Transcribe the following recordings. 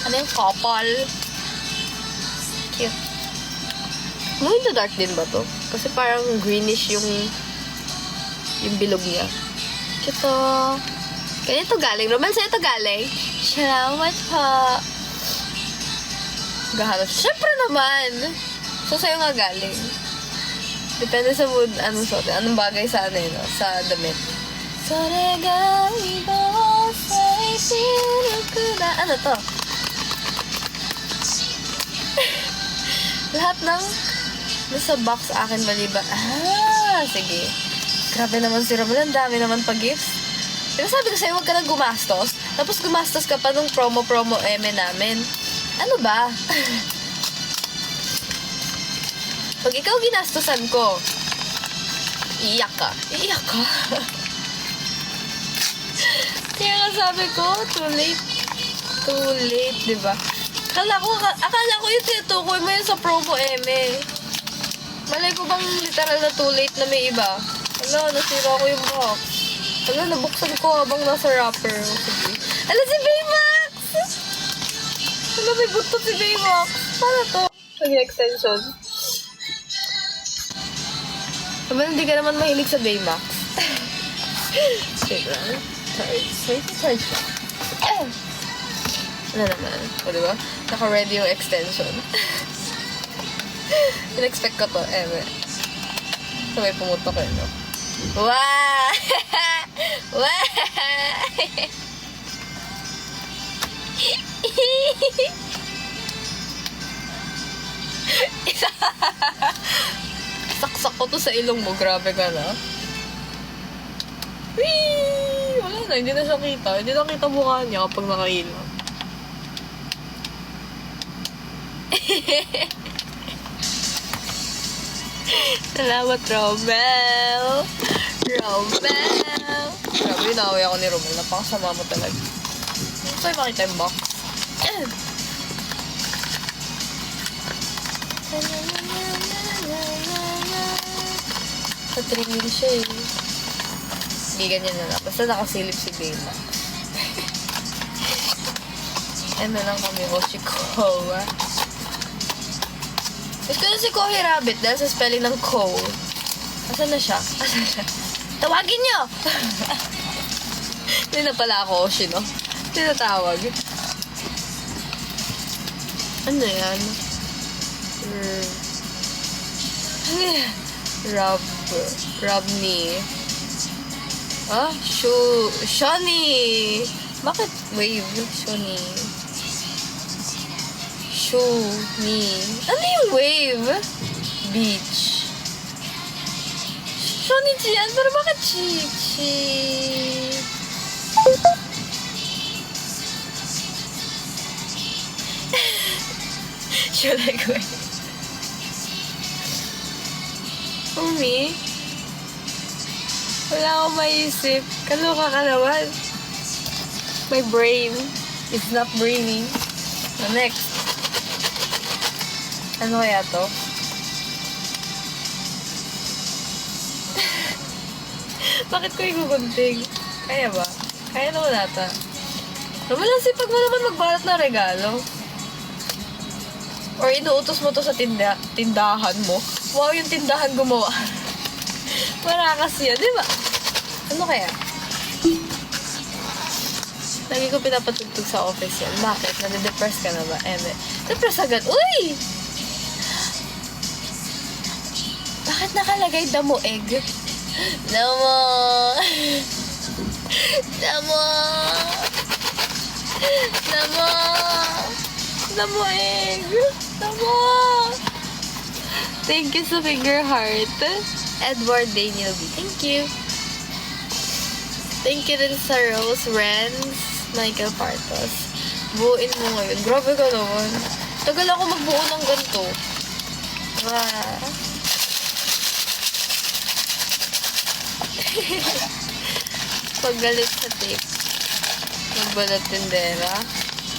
Ano yung couple? Cute. Glow in the dark din ba to? Kasi parang greenish yung bilog niya. Cute to. Kaya ito galing. Roman, sa'yo ito galing. Salamat po. Gahanap. Siyempre naman. So, sa'yo nga galing. Depende sa mood, anong suot. Anong bagay sa ano yun, no? Sa damit. Ano to? Lahat ng nasa box akin maliban. Sige. Grabe naman si Romel. Ang dami naman pa-gifts. Pero sabi ko sa'yo, huwag ka nang gumastos. Tapos gumastos ka pa nung promo eme namin. Ano ba? Pag ikaw ginastosan ko, iiyak ka. Iiyak ka? Kaya nga sabi ko, too late. Too late, diba? Akala ko yung tinutukoy mo yun sa promo eme. Malay ko bang literal na too late na may iba? Ala, nasira ko yung box. Ala, nabuksan ko habang nasa wrapper. Sige. Ala, si Baymax! Ala, may buntot si Baymax. Paano to? Pag-extension. Naman, hindi ka naman mahilig sa Baymax. Wait lang. Sorry. Ano naman? O, diba? Naka-ready yung extension. In-expect ko to. Sabay pumutok eh, no? Wow! Wow! Saksak ko to sa ilong mo. Grabe ka na. Whee! Wala na. Hindi na siya kita. Hindi na kita mukha niya kapag nakailaw. Salamat, Romel. Grabe, naway ako ni Romel. Napakasama mo talaga. Gusto yung makita yung box. Sa 3 mil siya eh. Hindi ganyan na lang. Basta nakasilip si Bella. Ano lang kami, Oshikowa. Gusto ko na si Kohi Rabbit dahil sa spelling ng Ko. Asan na siya? Tawagin niyo! Hindi na pala ako, Oshi, no? Tinatawag. Ano yan? Robney. Shoni! Bakit wave? Shoni. Ano yung wave? Beach. Shoni-chi yan, pero bakit chi? Should I go? Umi? Wala akong maisip. Kaloka ka naman. My brain is not braining. So next. Ano kaya to? Bakit ko igugunting? Kaya ba? Kaya naman nata. Naman sipag mo naman magbalat ng regalo. Or inuutos mo to sa tindahan mo. Wow, yung tindahan gumawa. Marakas yan, di ba? Ano kaya? Lagi ko pinapatugtog sa office yan. Bakit? Nade-depress ka na ba? Depress agad. Uy! Bakit nakalagay damo egg? Damo! Damo egg! Damo! Thank you sa finger heart. Edward Daniel B. Thank you. Thank you din sa Rose Renz, Michael Partos. Buuin mo ngayon. Grabe ka naman. Tagal ako magbuo ng ganito. Wow. Paggalit sa tape, magbalot tindera.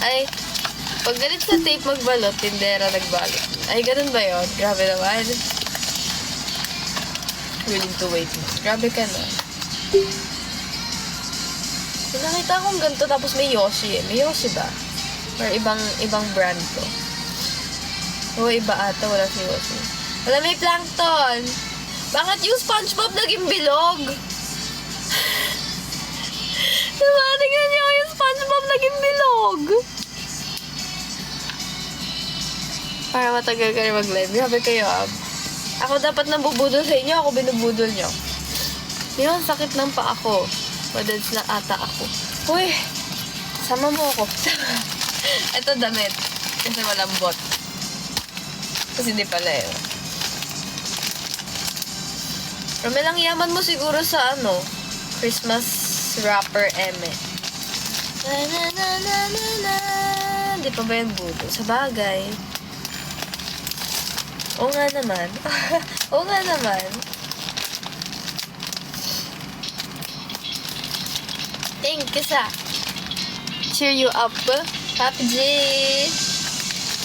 Ay, paggalit sa tape, magbalot, tindera, nagbalot. Ay, ganun ba yun? Grabe naman. Willing to wait mo. Grabe ka na. Nakita akong ganito tapos may Yoshi eh. May Yoshi ba? Or ibang brand to. O, iba ata. Wala si Yosi. Wala, may plankton. Bakit yung SpongeBob naging bilog? Diba? Tingnan niyo yung SpongeBob naging bilog. Para matagal kayo mag-live. Grabe kayo, Ako dapat nabubudol sa inyo. Ako binubudol nyo. Yun, sakit ng paa ko. Madads na ata ako. Uy! Sama mo ako. Ito damit. Kasi malambot. Kasi hindi pala eh. Pero may lang yaman mo siguro sa Christmas wrapper eme. Hindi pa ba yung budol? Sa bagay. Oo nga naman. Oo nga naman. Thank you sa cheer you up, Happy G.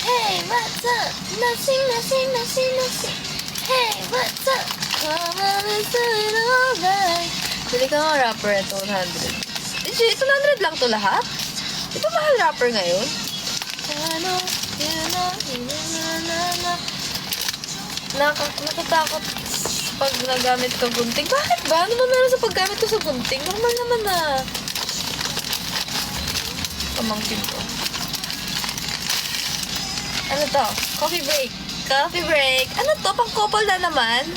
Hey, what's up? Nothing. Hey, what's up? Come on, let's do it all right. Bili ka nga rapper ito, 100. Ito 100 lang to lahat? Di ba mahal rapper ngayon? Natatakot pag nagamit ko gunting. Bakit ba? Ano ba meron sa paggamit ko sa gunting? Normal naman na. Pamangkin ko. Ano to? Coffee break. Coffee break. Ano to? Pang-couple na naman?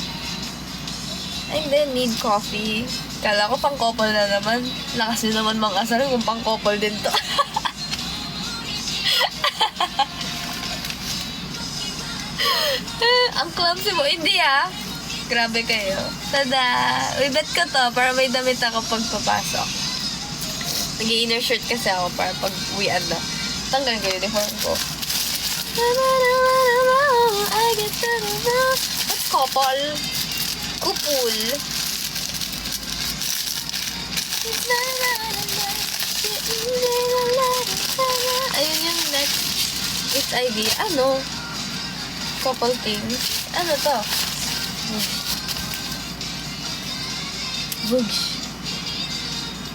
Ay, hindi. Need coffee. Kala ko pang-couple na naman. Lakas nyo naman mga asal kung pang-couple din to. Ang clumsy mo. Hindi Grabe kayo. Tada! Uy, bet ko to para may damit ako pagpapasok. Nag-i-inner shirt kasi ako para pag uwian na. Tanggalin ko yung uniform ko. What's couple? Kupul. Ayun yung next. It's idea. Ano? Couple things. Ano to? Bugs.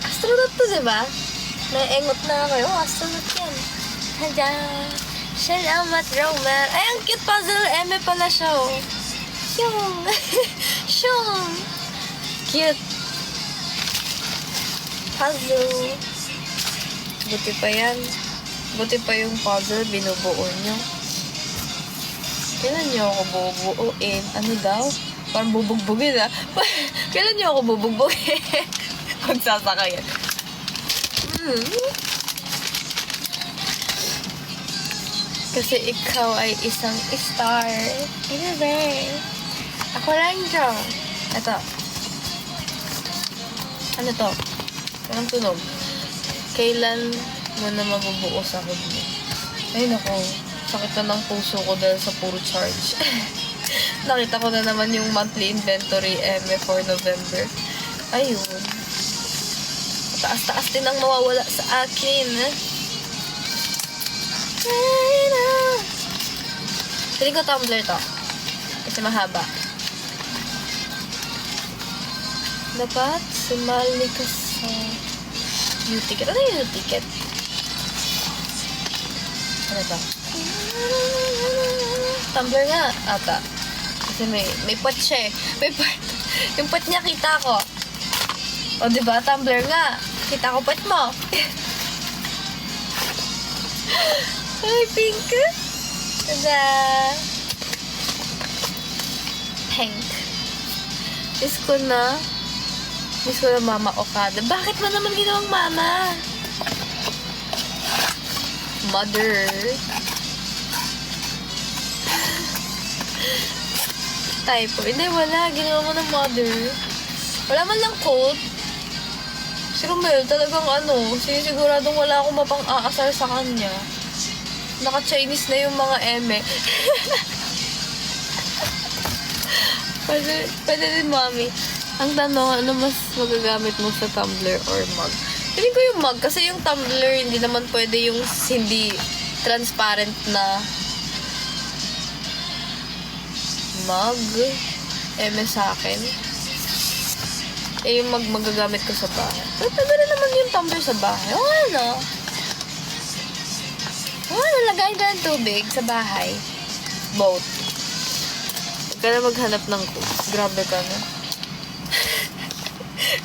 Astronaut to, diba? Naengot na kayo. Astronaut yan. Hada. Salamat, Roman. Ay, ang cute puzzle. Eme pala siya, Shung. Shung. Cute. Puzzle. Buti pa yan. Buti pa yung puzzle. Binubuo nyo. Kailan nyo ako bubuuin? Ano daw? Parang bubugbugin, Kailan nyo ako bubugbugin? Magsasakayan. Kasi ikaw ay isang star. Ako lang dyan. Ito. Ano to? Parang tunog. Kailan mo na mabubuo sa akin mo? Ay, naku. Sakit na ng puso ko dahil sa puro charge. Nakita ko na naman yung monthly inventory for November. Ayun. Taas-taas din ang mawawala sa akin. Piling ko tumbler to. Kasi mahaba. Dapat sumali ka sa U-ticket. Ano yung U-ticket? Ano to? Tumbler nga ata. Kasi may pot siya eh. May pot. Yung pot niya kita ko. O diba? Tumbler nga. Kita ko pot mo. Ay, pink. Tada! Pink. Miss ko na Mama Okada. Bakit mo naman ginawang mama? Mother. Typo. Hindi, wala. Ginawa mo ng mother. Wala man lang quote. Si Romel, talagang sinisiguradong wala akong mapang-aasar sa kanya. Naka-Chinese na yung mga eme. Pwede din, mami. Ang tanong, ano mas magagamit mo sa tumbler or mug? Feeling ko yung mug, kasi yung tumbler, hindi naman pwede yung hindi transparent na mug. Eme sa akin. Yung mug magagamit ko sa bahay. Pero pwede rin naman yung tumbler sa bahay. Oo, ano? lagayin ka ng tubig sa bahay. Boat. Huwag ka na maghanap ng coat. Grabe ka na.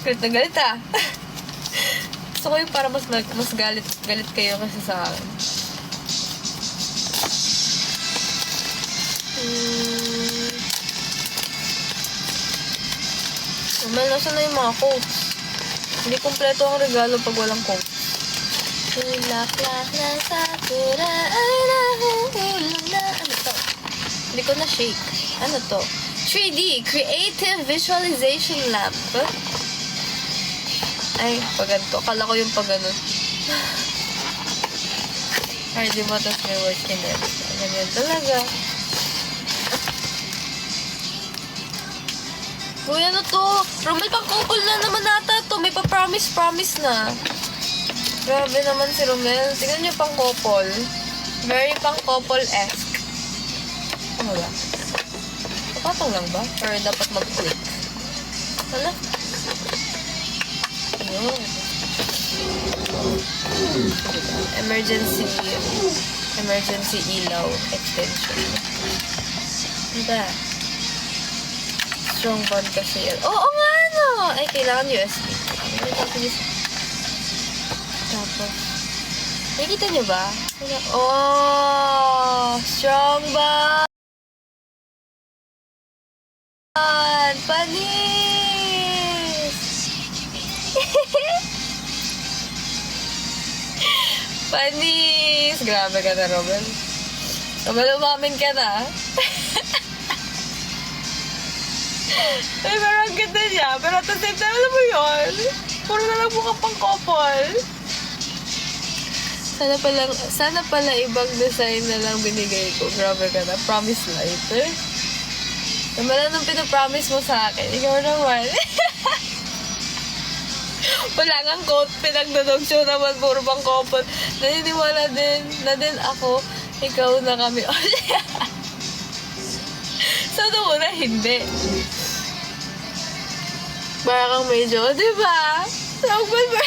Galit na galit ah. Gusto ko yung para mas galit kayo kasi sa akin. Well, nasa na yung mga quotes? Hindi kompleto ang regalo pag walang quotes. Laklak na sakura ay nahihulog na. Ano to? Hindi ko na shake. Ano to? 3D Creative Visualization Lamp. Ay, pag ganito. Akala ko yung pag ano. Ay, di mo tapos may work in it. Ganyan talaga. Uy, ano to? Romel, pang-couple na naman nata to. May pa-promise na. Grabe naman si Romel. Tingnan niyo pang-couple. Very pang-couple-esque. Ano ba? Kapatong lang ba? Or dapat mag-click? Wala. Ayun. Emergency ilaw extension. Ano ba? Strong bond kasi yan. Oo nga, no! Ay, kailangan USB. Tapos, nakikita niyo ba? Oh! Strong bond! Panis! Panis! Grabe ka na, Robel. Robel, umamin ka na. Ay, pero ang ganda niya. Pero at the same time, alam mo yun? Puro na lang mukha pang couple. Sana pala ibang design na lang binigay ko. Grabe ka na. Promise light. Naman nung pinapromise mo sa akin. Ikaw naman. Wala nga coat. Pinagdadog show naman. Puro pang couple. Naniniwala din ako. Ikaw na kami. Sana muna hindi. Parang medyo, di ba? Sobrang ba?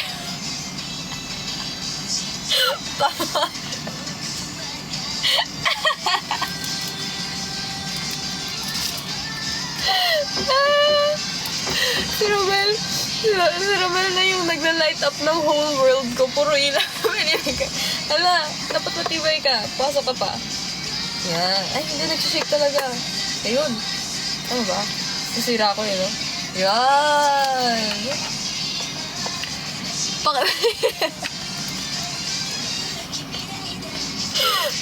Si Romel na yung nagla-light up ng whole world ko. Puro ilaw. Hala, dapat matibay ka. Pasok ka pa. Yan. Ay, hindi nagsishake talaga. Ayun. Ano ba? Sisira ko yun, no? Yan!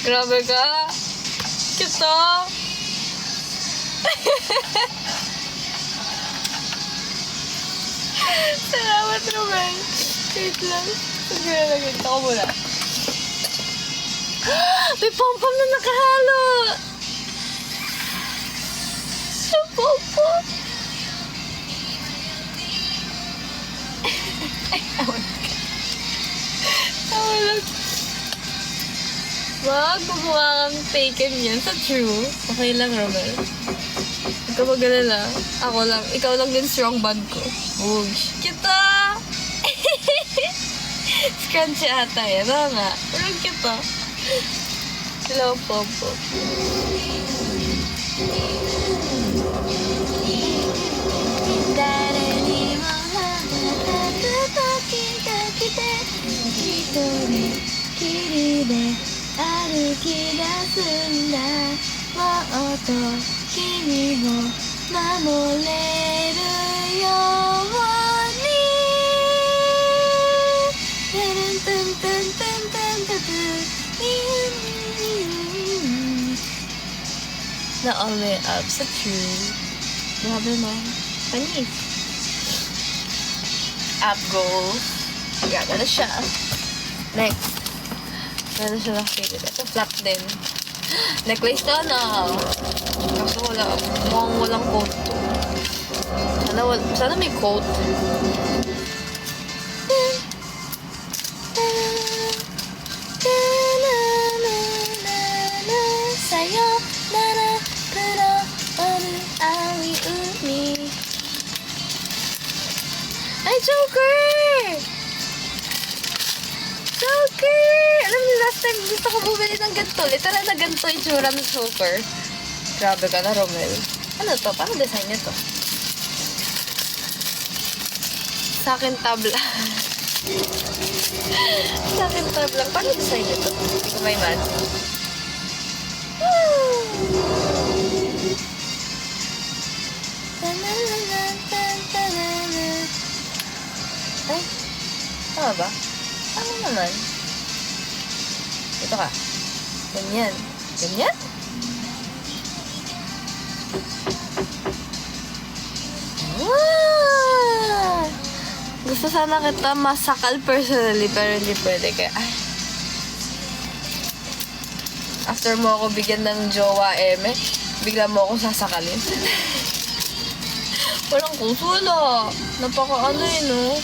Grabe ka! Cute, Salamat, Romel. Wait lang. Sabihin na lang. Ito ko muna. May pom-pom na nakahalo! Pom-pom! Ay, tawag. Wag, gumawa kang taken yan sa true. Okay lang, Romel. Huwag ka mag-alala. Ako lang. Ikaw lang din strong bond ko. Uy, kita! Scrunchy ata yan. Ano nga? Pero kita. Hello, Popo. Na all my abs sa true. Grabe mo. Panis. Ab goals. Gana na siya. Next. Gana siya nakapigil. Ito flat din. Necklace to na. Kaso mukhang walang coat to. Sana may coat. Sa'yo ay, Joker! Joker! Alam niyo, last time gusto ko bumili ng ganito. Literal na ganito itsura ng choker. Grabe ka na, Romel. Ano to? Paano design nito? Sa akin tabla. Sa akin tabla. Paano design nito? Hindi ko ma-imagine. Ay, tama ba? Tama naman. Ito ka. Ganyan. Ganyan? Ah! Gusto sana kita masakal personally, pero hindi pwede. Kaya, ay. After mo ako bigyan ng jowa, Eme, bigla mo akong sasakalin. Walang kusulo. Napaka no?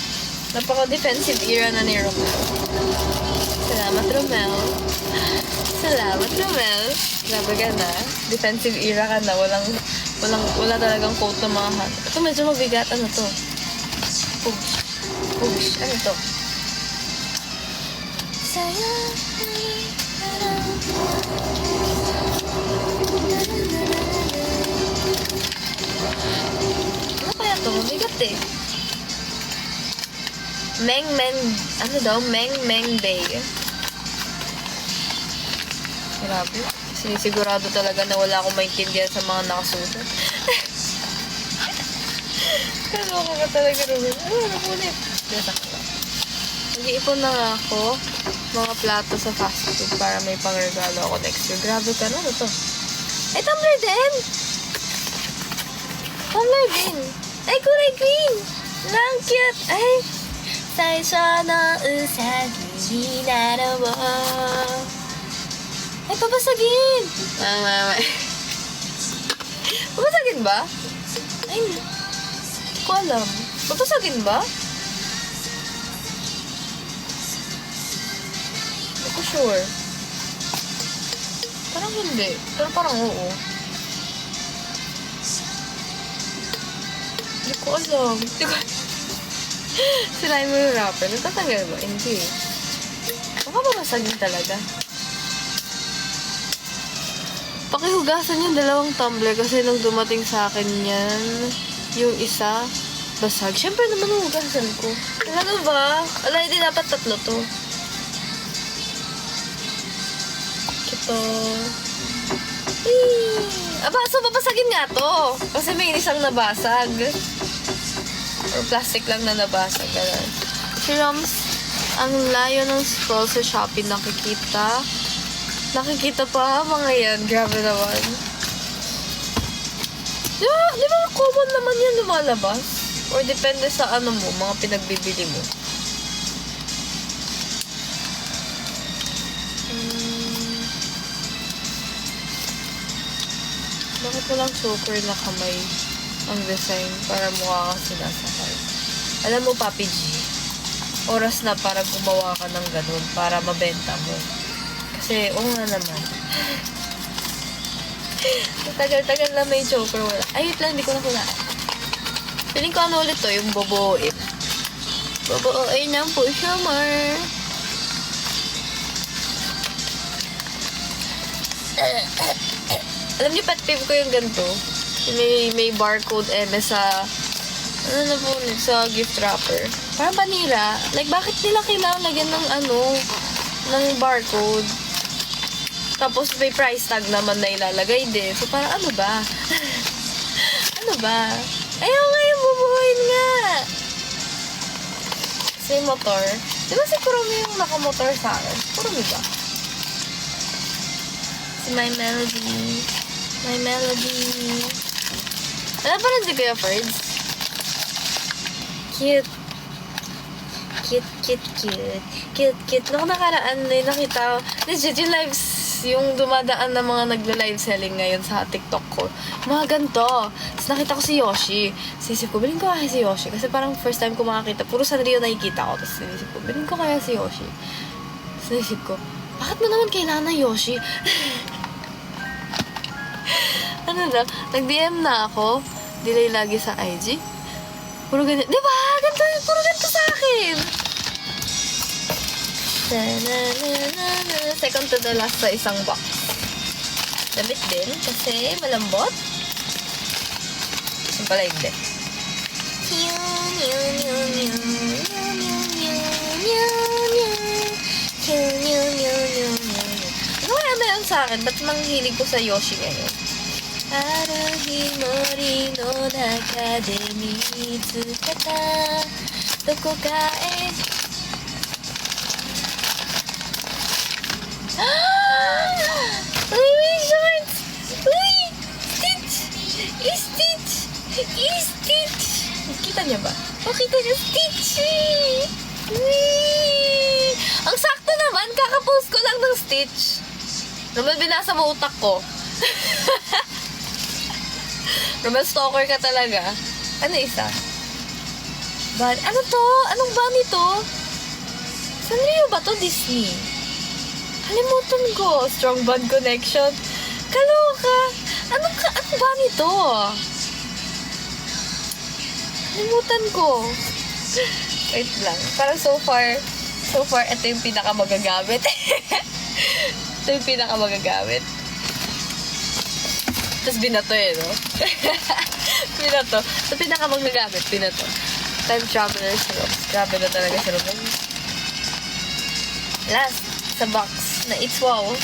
Napaka-defensive era na ni Romel. Salamat, Romel. Salamat, Romel. Grabe ka na. Defensive era ka na. Wala talagang quote na mga hand. Ito medyo mabigat. Ano to? Push. Push. Ano to? Sa'yo. Ano kaya to? Mabigat eh. Ano daw? Meng Day. Grabe. Sinisigurado talaga na wala akong maintindihan sa mga nakasulat. Kaloka ka talaga, Ruben. Napunit. Nag-iipon na nga ako mga plato sa fast food para may pangregalo ako next year. Grabe ka na. Ano to? Ay, tumbler din! Tumbler din! Ay, kulay green! Ang cute! Ay! 最初のうさぎになろう Ay, pabasagin! Pabasagin ba? Ay, hindi ko alam. Pabasagin ba? Hindi ko sure. Parang hindi. Pero parang oo. Hindi ko alam. Hindi ko sirain mo yung wrapper. Natatanggal ba? Hindi. Baka babasagin talaga. Pakihugasan yung dalawang tumbler kasi nung dumating sa akin yan, yung isa, basag. Siyempre naman hugasan ko. Ano ba? Wala, hindi dapat tatlo to. Ito. Aba, so babasagin nga to. Kasi may isang nabasag. Or plastic lang na nabasag. Ganun. Si Roms, ang layo ng scroll sa Shopee nakikita. Nakikita pa mga yan. Grabe naman. Di ba common naman yan lumalabas? Or depende sa ano mo, mga pinagbibili mo. Bakit walang choker na kamay ang design para mukha ka sinasakal? Alam mo, Papi G, oras na para gumawa ka ng ganun para mabenta mo. Kasi, oo nga naman. Tagal-tagal na may choker, wala. Ay, wait lang, hindi ko nakula. Piling ko ano ulit to, yung boboin. Boboin ng pushamar. Alam niyo, pet peeve ko yung ganito. May barcode sa ano na po, sa gift wrapper. Parang panira. Like, bakit nila kailangan lagyan ng ng barcode? Tapos may price tag naman na ilalagay din. So, parang ano ba? Ano ba? Ayaw nga yung bubuhayin nga. Kasi motor. Di ba si Kurumi yung nakamotor sa akin? Kurumi ba? Si My Melody. My Melody. Alam pa rin si Kuya Ferds? Cute. Cute. Nung nakaraan, nakita ko, legit yung lives, yung dumadaan na mga nagla-live selling ngayon sa TikTok ko. Mga ganito. Tapos nakita ko si Yoshi. Sinisip ko, bilhin ko kaya si Yoshi. Kasi parang first time ko makakita. Puro Sanrio nakikita ko. Tapos sinisip ko, bilhin ko kaya si Yoshi. Tapos sinisip ko, bakit mo naman kailangan ng Yoshi? Ano na, nag-DM na ako. Delay lagi sa IG. Puro ganyan. Diba? Ganito, puro ganito sa akin. Second to the last sa isang box. Damit din kasi malambot. Yung pala hindi. Ano kaya na yun sa akin? Ba't manghilig ko sa Yoshi ngayon? Arahi mori no naka de mitsuketa doko ka e Uy, shorts! Uy! Stitch! I-stitch! I-stitch! Kita niya ba? O, kita niya, Stitch! Uy! Ang sakto naman, kakapost ko lang ng Stitch. Naman binasa mo utak ko. Naman stalker ka talaga. Ano isa? Ano to? Anong bunny to? Sanrio ba to? Disney? Halimutan ko. Strong bond connection. Kaloka. Anong bunny to? Halimutan ko. Wait lang. Parang so far, ito yung pinakamagagamit. Ito yung pinakamagagamit. Tapos binato no? Binato. Ito pinakamagagamit. Binato. Time Traveler Syrup. Grabe na talaga syrup. Last, sa box na It's Wow.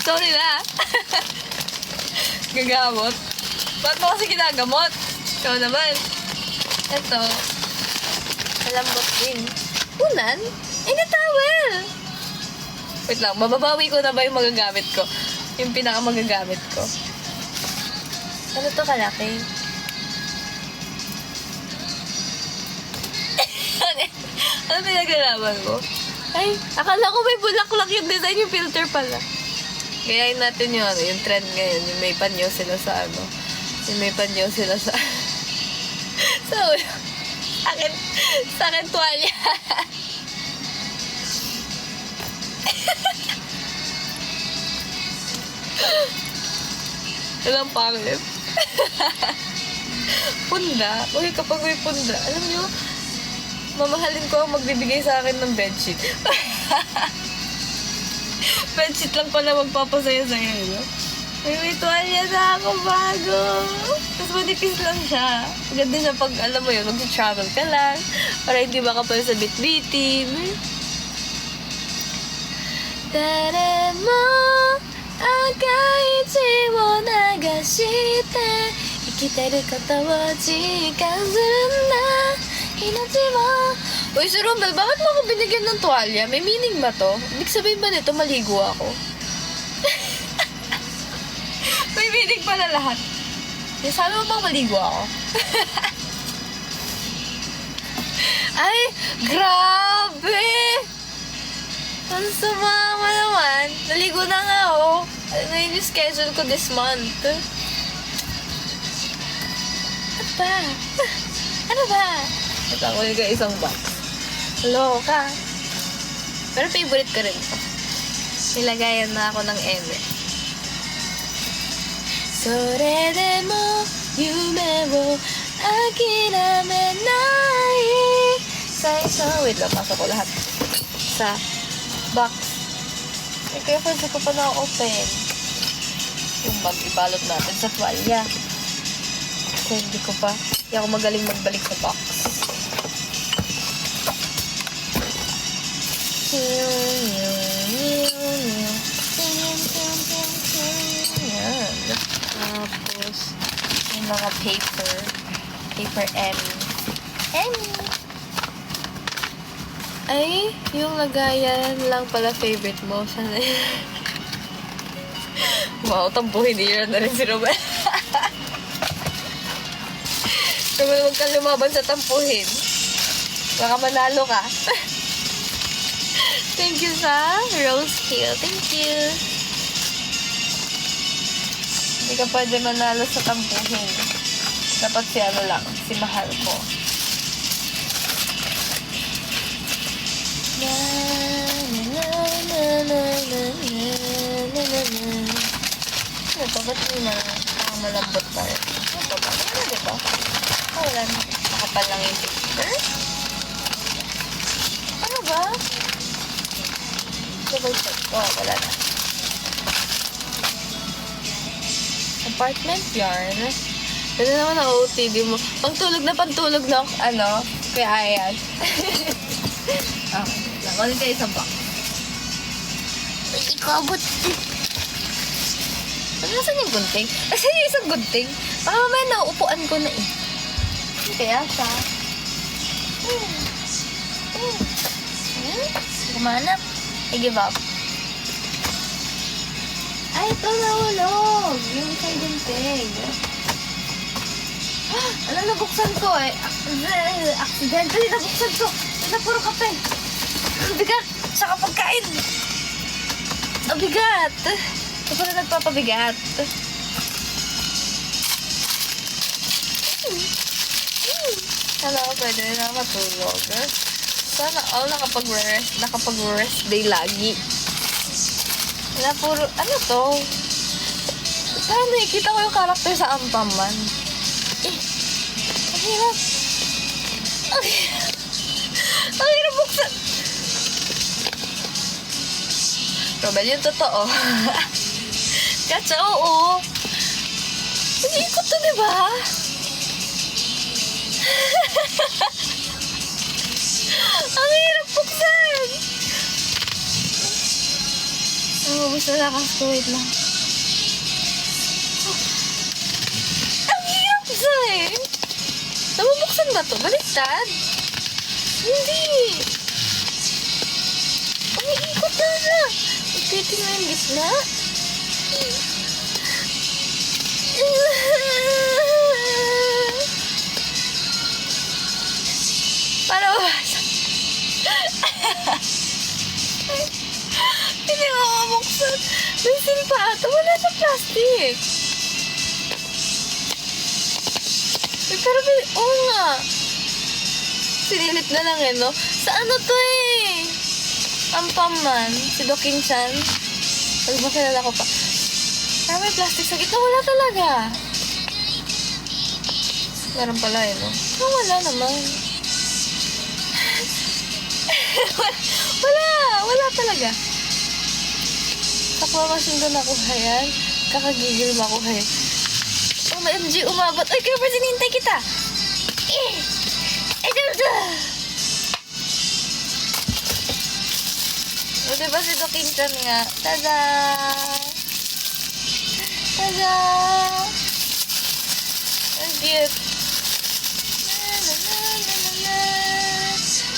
Sorry na. Gagamot. Ba't mo kasi ginagamot? Ikaw naman. Ito. Malambot din. Unan? Na towel! Wait lang, mababawi ko na ba yung magagamit ko? Yung pinakamagagamit ko. Ano to kalaki? Ano pinagalaman mo? Ay, akala ko may bulaklak yung design, yung filter pala. Gayahin natin yung yung trend ngayon. Yung may panyo sila sa Yung may panyo sila sa sa akin tuwalya. Walang pangit. Punda. Uy, kapag may punda, alam nyo, mamahalin ko ang magbibigay sa akin ng bedsheet. Bedsheet lang pala magpapasaya sa'yo, no? May tuwalya na ako bago. Tapos manipis lang siya. Maganda siya pag, alam mo yun, mag-travel ka lang. Para hindi makapal sa bit-bitin. Dare mo akaichi mo nagashite ikiteru kata wo jikan suru na hinachi mo. Uy, Sir Rommel, bakit mo ako binigyan ng tuwalya? May meaning ba to? Ibig sabihin ba nito, maligo ako? May meaning pala lahat. Sabi mo bang maligo ako? Ay, grabe! Ang sumama naman. Naligo na nga ako. Ngayon yung schedule ko this month. Ano ba? Ano ba? Ito ako yung isang box. Hello ka. Pero favorite ko rin ito. Nilagayan na ako ng eme. それでも夢を諦めない最初 wait lang, pasok ko lahat sa box. Kaya pwede ko pa na-open yung bag, ibalot natin sa tuwalya kasi hindi ako magaling magbalik sa box. Yan. Tapos, yung mga paper Emmy. Ay, yung lagayan lang pala favorite mo. Sana wow, tampuhin niya na rin si Romel. Romel, huwag kang lumaban sa tampuhin. Baka manalo ka. Thank you sa Rose Hill. Thank you. Hindi ka pwede manalo sa tampuhin. Dapat si ano lang, si mahal ko. Na, na, na, na, na, na, na, na, na. Ano to? Ba't hindi na malambot pa rin? Ano to ba? Ano diba? Oh, wala na. Nakapal lang yung picture. Ano ba? Double check. Oh, wala na. Apartment yarn. Ganda naman ang OOTD mo. Pantulog na, ano, kaya ayan. Okay. Kunin kayo sa box. Ikabot. Nasaan yung gunting? Nasaan yung isang gunting? Baka mamaya nauupuan ko na eh. Kaya siya. Gumana. I give up. Ay, ito nahulog. Yung isang gunting. Ano, nabuksan ko eh. Accidentally nabuksan ko. Ito, puro kape. Ang bigat. Sa kapagkain. Ang bigat. Ito pala nagpapabigat. Sana ako pwede na matulog. Sana all nakapag-rest day lagi. Wala puro, ano to? Sana nakikita ko yung karakter sa Ampaman. Ang hirap. Ang hirap buksan. Robel, yung totoo. Katsa, oo. Nag-iikot to, diba? Ang hirap buksan. Gusto na lakas ko. Wait lang. Ang hirap buksan eh. Nabubuksan ba to? Baliktad? Hindi. Umiikot na. Ipitin mo yung gitna. Para ba? Hindi mo mabuksan. May silpato. Wala sa plastic. Pero, oo nga. Sinilip na lang eh, no? Sa ano to eh? Ampaman. Si Dokin-chan. Pag ba kilala ko pa. Parang may plastic sa gitna. Wala talaga. Meron pala eh, no? Oh, wala naman. Wala talaga. Takwa machine doon nakuha yan. Kakagigil makuha eh. OMG, umabot. Ay, kaya pa sinintay kita. O, diba si Dokin-chan nga? Tada! Tada! Ang cute.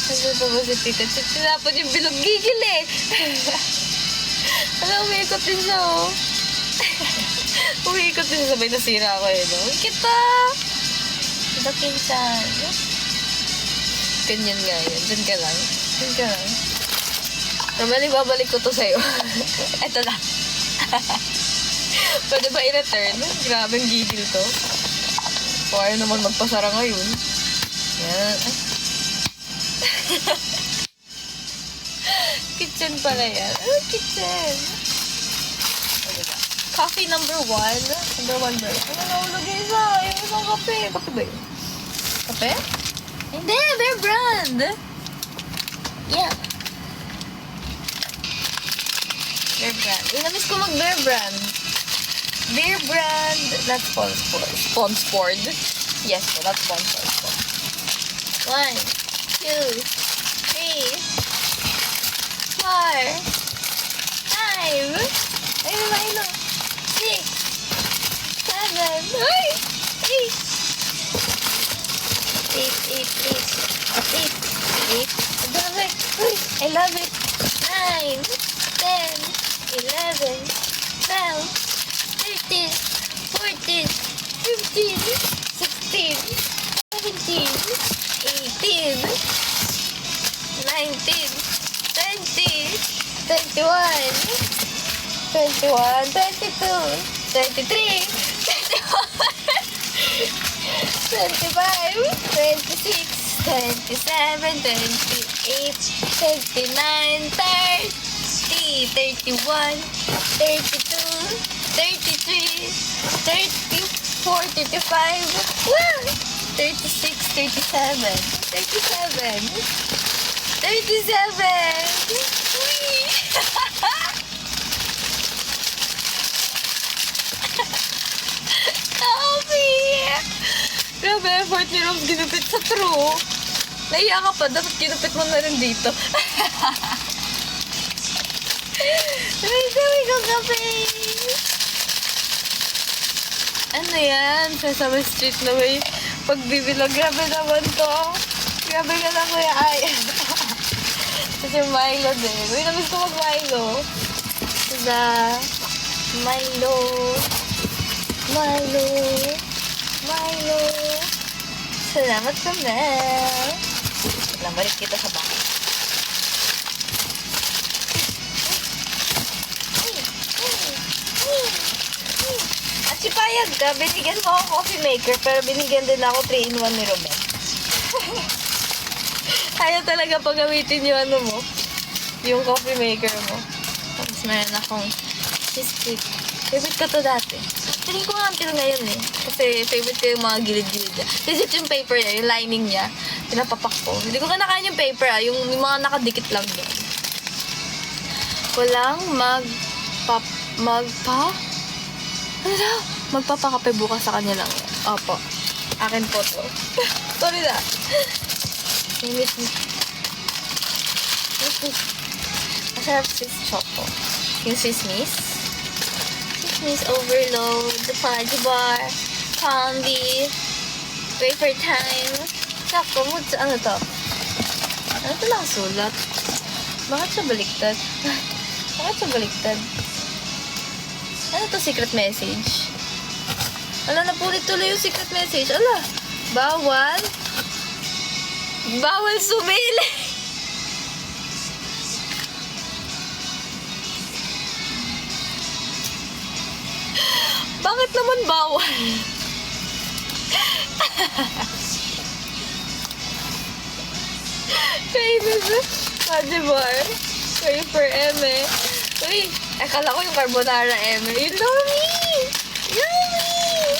Nandito ba si Pikachu? Tinapon yung bilog. Gigil eh! Alam, umiikot din siya, oh. Umiikot din siya. Sabay nasira ako eh, no? Kita! Dokin-chan. Ganyan nga yun. Diyan ka lang. Diyan ka lang. Normally, babalik ko to sa'yo. Eto na. Pwede ba i-return? Grabe ang gigil to. O, ayaw naman magpasara ngayon. Yan. Kitchen pala yan. Oh, kitchen. O, diba? Coffee number 1. Number 1 bird. Ano naulog yung isa? Yung isang kape. Kape ba yun? Kape? Hindi! Bear brand! Yeah. Bear brand. Namiss ko mag-Bear brand. Bear brand. Not sponsored. Sponsored. Yes, po. Not sponsored po. 1, 2, 3, 4, 5. Ayun, ayun. 6, 7. Ay! 8. I love it. 9, 10, 11, 12, 13, 14, 15, 16, 17, 18, 19, 20, 21, 22, 23, 25, 26, 27, 28, 29, 30, 31, 32, 33, 33, 34, 35, 36, 37, 37, 37. Uy! Coffee! Grabe, effort ni Roms ginupit sa true. Naiya ka pa, dapat ginupit mo na rin dito. May dami kong kape! Ano yan? Sesame Street na may pagbibilang. Grabe naman to. Grabe ka na, Kuya Ay. Kasi Milo din. Uy, namiss ko mag-Milo. Diba? Milo. Milo. Milo. Salamat ka, Mel. Wala, balik kita sa bahay. At si Payag ka, binigyan mo ako coffee maker, pero binigyan din ako 3-in-1 ni Ruben. Ayaw talaga pagamitin yung ano mo, yung coffee maker mo. Tapos meron akong cheesecake. Favorite ko to dati. Piling ko nga until ngayon eh. Kasi favorite ko yung mga gilid-gilid niya. Kasi yung paper niya, yung lining niya, pinapapak ko. Hindi ko kinakain yung paper yung mga nakadikit lang doon. Walang ano daw? Magpapakape bukas sa kanya lang. Opo. Akin po to. Sorry na. Miss me. Masarap sis choco. Yung Swiss Miss. Swiss Miss overload. The fudge bar. Candy. Wafer time. Sakto mo. Ano to? Ano to nakasulat? Bakit siya baliktad? Bakit siya baliktad? Ano to secret message? Ala, napulit tuloy yung secret message. Ala, bawal. Bawal sumili. Bakit naman bawal? Famous Fudge bar. Kayo per eme. Uy, akala ko yung carbonara eme. Yummy! Yummy!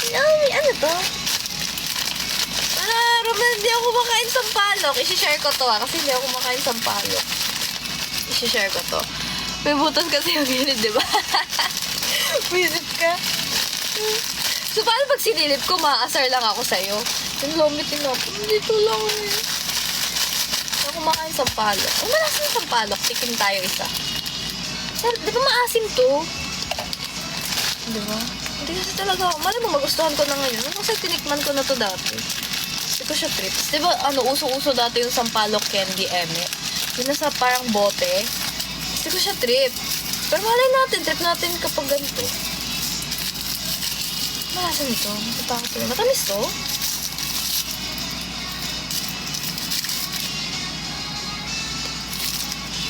Yummy! Ano to? Roman, hindi ako kumakain sampalok. I-share ko to kasi hindi ako kumakain sampalok. I-share ko to. May butas kasi yung gilid, di ba? Visit ka. So, paano pag sinilip ko, maasar lang ako sa'yo? Yung lomitin ako. Dito lang eh. Hindi ako kumakain sampalok. Ang malasin yung sampalok. Tikim tayo isa. Pero, di ba maasim to? Di ba? Hindi kasi talaga. Mali mo, magustuhan ko na ngayon. Kasi tinikman ko na to dati. Hindi ko siya trips. Di ba, uso-uso dati yung sampalok candy eme? Yung nasa parang bote. Hindi ko siya trip. Pero malay natin, trip natin kapag ganito. Malasan ito. Natakot ko. Matamis to.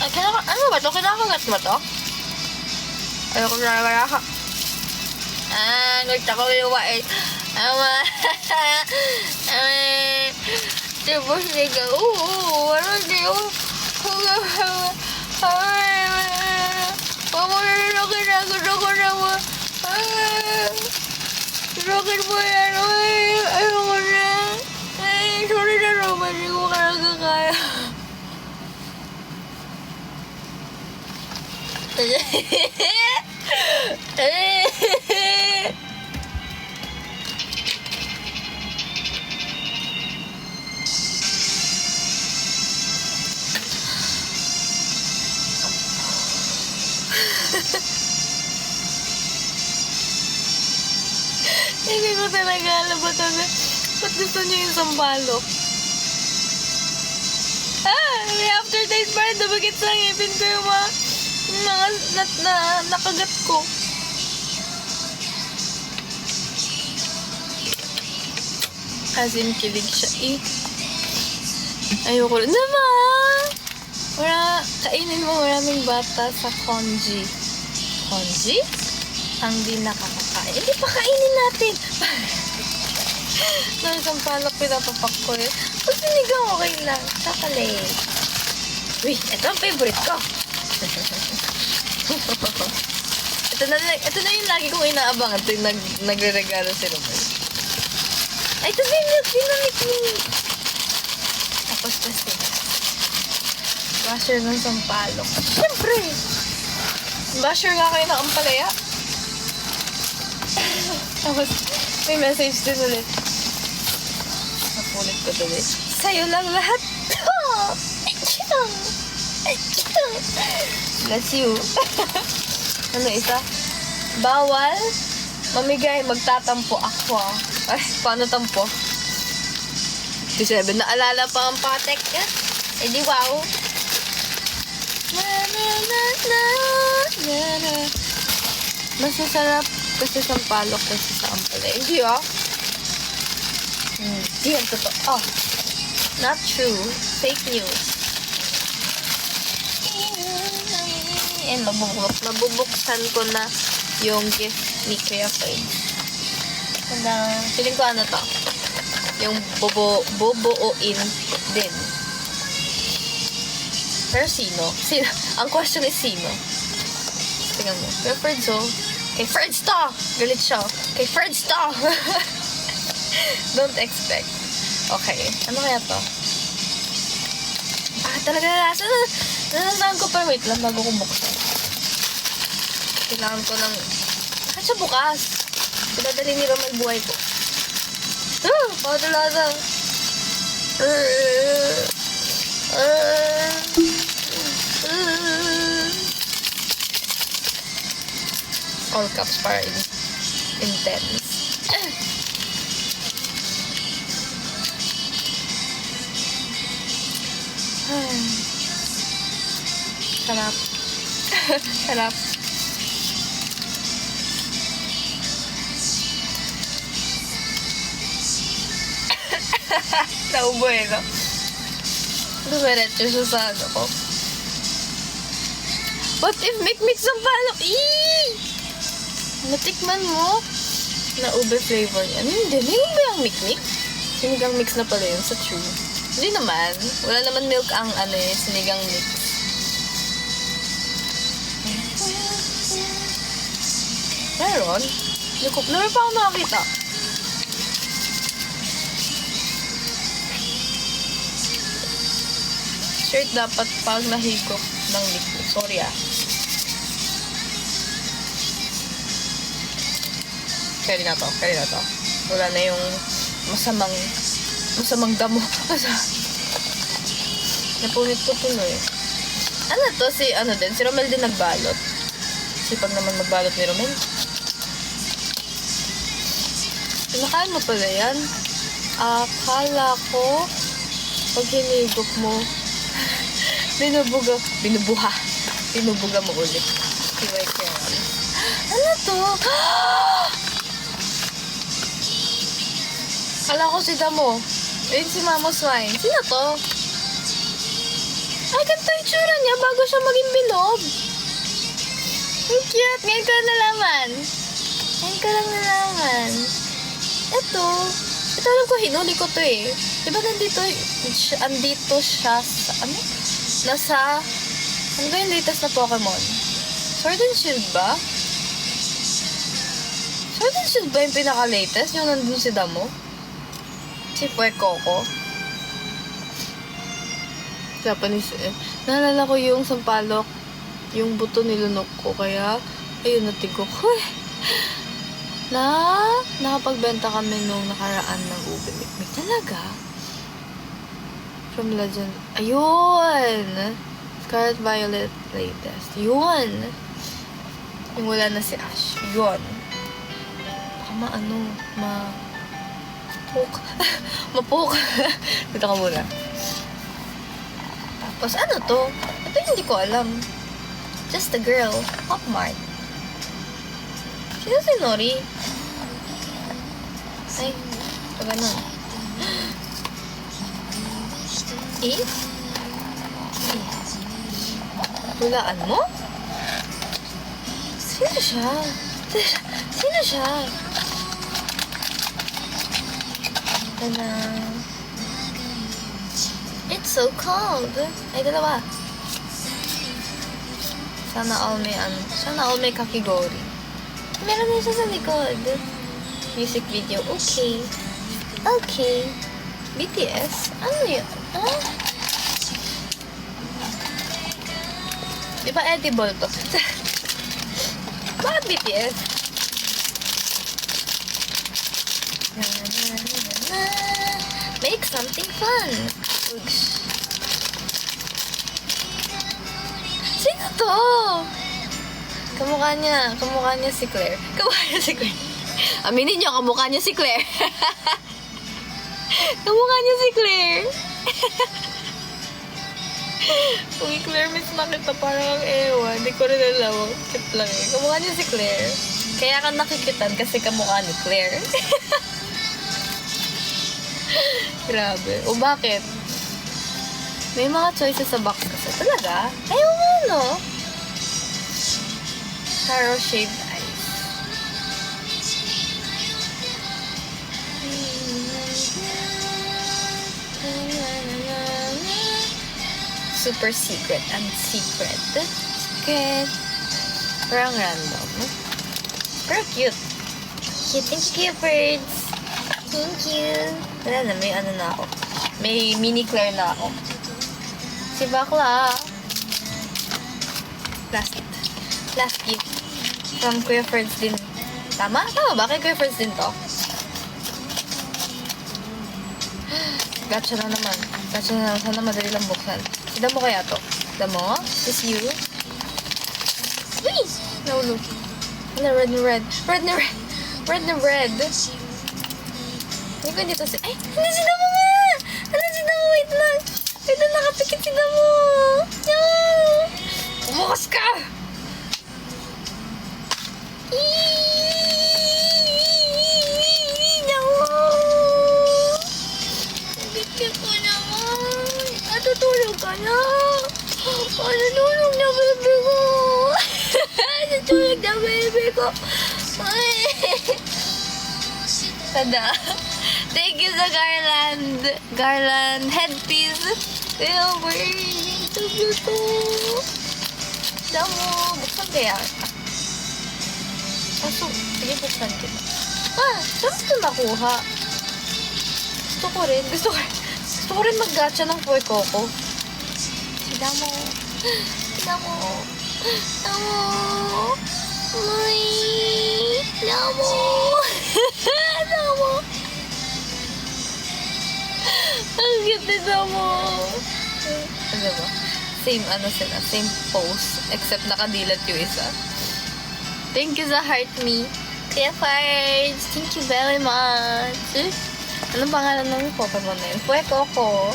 Ay, ano ba to? Kinakagat mo to? Ayoko na naman ako. Gusto ko yung wait. Tipos niya. Ano niyo? Kinakagat ako naman. Rocket mo yan. Ayoko na. Sorry na Roman. Hindi ko kaya. Hindi ko talaga alam ba't gusto niyo yung sambalok. May aftertaste pa rin. Dumagit sa ngipin ko yung mga nakagat ko. As in, kilig siya eh. Ayoko rin. Naman! Kainin mo maraming bata sa congee. Congee? Ang di nakakakain. Hindi pa kainin natin. Nang sampalok pinapapak ko eh. Pag sinigang, okay lang. Chocolate. Uy, ito ang favorite ko. Ito Ito na yung lagi kong inaabangan. Ito yung nagre-regalo si Romel. Ay, ito na yung milk dinamit mo. Tapos kasi, basher ng sampalok. Siyempre! Basher nga kayo ng ampalaya. Tapos, may message din ulit. Napulit ko ulit. Sa'yo lang lahat. Bless you. Ano isa? Bawal mamigay, magtatampo ako. Ay, paano tampo? 57, naalala pa ang patek. Eh di wow. Na, na, na, na, na, na. Mas masarap kasi sampalok kasi sa ampalaya. Hindi Hindi yan totoo. Oh, not true. Fake news. And mabubuksan ko na yung gift ni Kuya Fred. Feeling ko ano to? Yung bubuuin din. Pero sino? Ang question is sino? Tingnan mo. Kuya Fred, so. Kay Fred to! Galit siya. Kay Fred to! Don't expect. Okay. Ano kaya to? Talaga nalasahan ko pa. Wait lang, bago ko buksan. Kailangan ko ng... Bakit siya bukas? Pinadali ni Romel buhay ko. Paudalasa. All caps para intense. Sarap. Sarap. Naubo no? Dumiretso siya sa ano ko. What if mix ang palok? Eee! Natikman mo? Na ube flavor yan. Hindi. Hindi ba yung mix? Sinigang mix na pala yun sa true. Hindi naman. Wala naman milk ang sinigang mix. Meron? Never pa ako nakakita. Straight dapat pag nahigop ng liquid. Sorry Carry na to. Wala na yung masamang damo. Napunit ko tuloy. Ano to? Si Romel din nagbalot. Sipag naman magbalot ni Romel. Pinakain mo pala yan. Akala ko pag hinigop mo binubuga mo ulit. Kiway Carol. Ano to? Kala ko si Damo. Ayun si Mamos Wine. Sino to? Ay, ganito yung tsura niya bago siya maging bilog. Ang cute. Ngayon ko lang nalaman. Ito alam ko, hinuli ko to eh. Diba andito siya sa, ano ba yung latest na Pokemon? Sword and Shield ba? Sword and Shield ba yung pinaka-latest? Yung nandun si Damo? Si Fuecoco? Japanese eh. Naalala ko yung sampalok, yung buto nilunok ko, kaya, ayun, natigok ko eh. Nakapagbenta kami nung nakaraan ng ube mikmik. Talaga? From Legend. Ayun! Scarlet Violet latest. Yun! Yung wala na si Ash. Yun. Baka mapuk. Dito ka muna. Tapos ano to? Ito hindi ko alam. Just a girl. Hotmart. Sino si Nori? Ay, ito ganun. Hulaan mo? Sino siya? Tada. It's so cold. Ay, dalawa. Sana all may kakigori. Meron din siya sa likod. Music video. Okay. Okay. BTS? Ano yun? Ah? Di ba edible to? Bakit BTS? Na, na, na, na. Make something fun. Oops. Sino to? Kamukha niya si Claire. Kamukha niya si Claire. Aminin niyo, kamukha niya si Claire. Kamukha niya si Claire. Uy, Claire, miss na kita. Parang ang ewan. Hindi ko rin alam. Cute lang eh. Kamukha niya si Claire. Kaya ka nakikitan kasi kamukha ni Claire. Grabe. O bakit? May mga choices sa box kasi. Talaga? Ayaw nga, no? Taro shaved ice. Super secret and secret. Secret. Parang random. Pero cute. Cute. Thank you, birds. Thank you. Wala na, may ano na ako. May mini Claire na ako. Si Bakla. Last gift. From Kuya Ferds din. Tama? Tama ba? Kay Kuya Ferds din to? Gotcha na naman. Gotcha na naman. Sana madali lang buksan. Sida mo kaya to? Sida mo? Is this you? Uy! Nahulog. Ano, red na red. Red na red. Red na red. Hindi ko dito si... Ay! Ano si Damo nga? Ano si Damo? Wait lang. Wait lang, nakapikit si Damo. No! Umukas ka! Natutulog ka na. Natutulog na, baby ko. Natutulog na, baby ko. Tada. Thank you sa garland headpiece. So beautiful. Damo. Buksan kaya kita. Sige, buksan kita. Saan ito nakuha? Gusto ko rin mag-gacha ng Foy Coco. Sida mo. Uy. Sida mo. Ang cute nito mo. Ano ba? Same pose. Except nakadilat yung isa. Thank you sa heart me. Kuya Farge. Thank you very much. Anong pangalan ng Pokemon na yun? Foy Coco.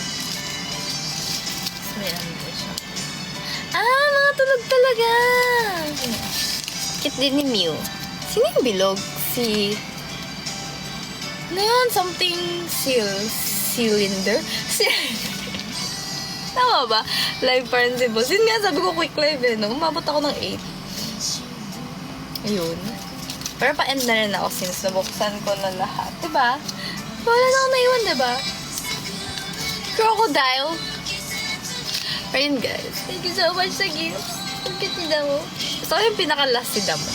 May ano ba siya? Mga tunog talaga! Cute din ni Mew. Sino yung bilog? Ano yun? Something cylinder? Tama ba? Live parang si Boss. Yun nga, sabi ko quick live eh, no? Umabot ako ng 8. Ayun. Pero pa-end na rin ako since nabuksan ko na lahat. Diba? Wala na ako naiwan, diba? Crocodile. Ayun, guys. Thank you so much sa gifts. Look at si Damo. Gusto ko yung pinaka-last si Damo.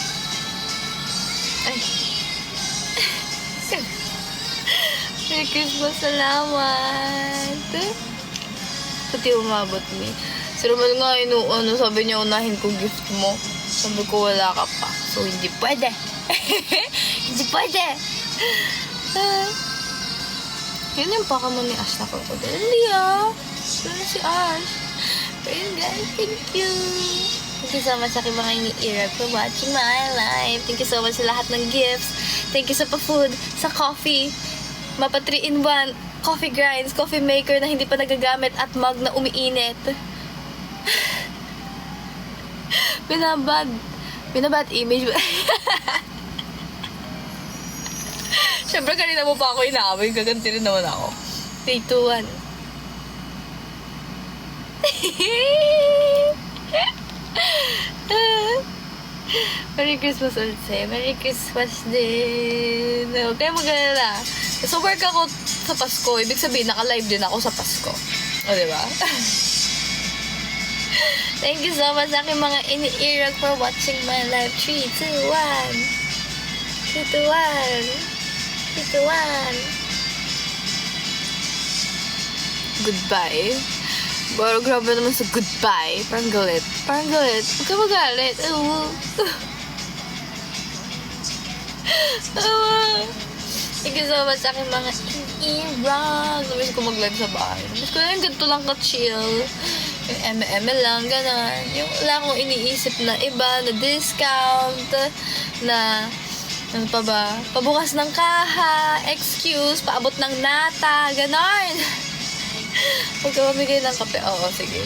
Ay. Merry Christmas. Salamat. Pati umabot ni. Si Roman nga, sabi niya, unahin ko gift mo. Sabi ko, wala ka pa. So, hindi pwede. Hindi pwede. Yun yung Pokemon ni Ash na crocodile. Hindi Yun si Ash. Ayun guys, thank you. Thank you so much sa aking mga ini-era for watching my live. Thank you so much sa lahat ng gifts. Thank you sa pa-food, sa coffee. Mapa 3-in-1, coffee grinds, coffee maker na hindi pa nagagamit at mug na umiinit. Binabad image. Siyempre, kanina mo pa ako inaaway. Gaganti rin naman ako. 3, 2, 1. Merry Christmas ulit sa'yo. Merry Christmas din. Huwag kayo mag-alala. So, work ako sa Pasko. Ibig sabihin, naka-live din ako sa Pasko. O, diba? Thank you so much sa aking mga ini-earag for watching my live. 3, 2, 1. Hituan. Hituan. Goodbye. Pero grabe naman sa goodbye. Parang galit. Parang galit. Huwag ka magalit. Thank you so much sa aking mga in-irag. Namiss ko mag-live sa bahay. Namiss ko na yung ganito lang ka-chill. Yung ML lang, gano'n. Yung wala akong iniisip na iba, na discount, na ano pa ba? Pabukas ng kaha, excuse, paabot ng nata, gano'n. Huwag ka mamigay ng kape. Oo, sige.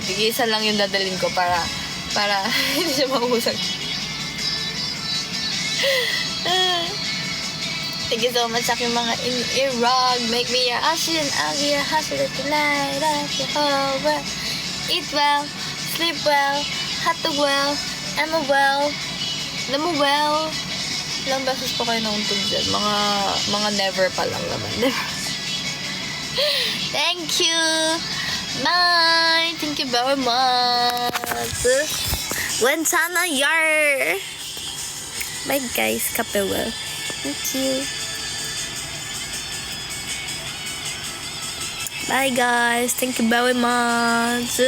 Tigisa lang yung dadalhin ko para hindi siya mahusag. Thank you so much sa aking mga in-irog. Make me your ocean, I'll be your hospital tonight. I feel whole well. Eat well, sleep well, hot to well, I'm a well, namu well. Ilang beses po kayo nauntog dyan? Mga never pa lang naman. Never. Thank you. Bye. Thank you very much. Wensana yar. Bye guys. Kape well. Thank you. Bye guys. Thank you very much.